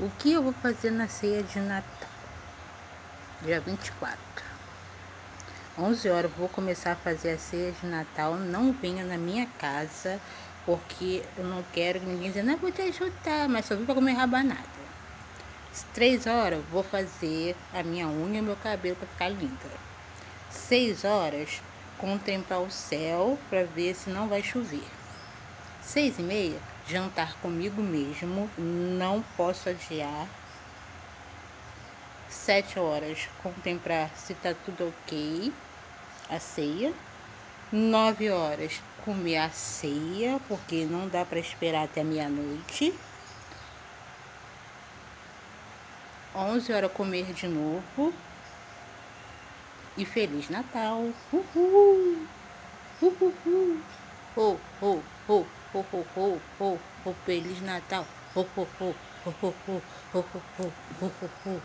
O que eu vou fazer na ceia de Natal? Dia 24. 11 horas eu vou começar a fazer a ceia de Natal. Não venha na minha casa, porque eu não quero que ninguém diga, não, vou te ajudar, mas só vim para comer rabanada. Às 3 horas eu vou fazer a minha unha e meu cabelo para ficar linda. 6 horas, contemplar o céu para ver se não vai chover. 6h30, jantar comigo mesmo, não posso adiar. 7 horas, contemplar se tá tudo ok, a ceia. 9 horas, comer a ceia, porque não dá para esperar até meia-noite. 11 horas, comer de novo. E Feliz Natal. Uhul! Uhul! Ho, ho, ho, ho, ho, ho, ho, ho, Feliz Natal. Ho, ho, ho, ho, ho, ho, ho, ho, ho, ho, ho.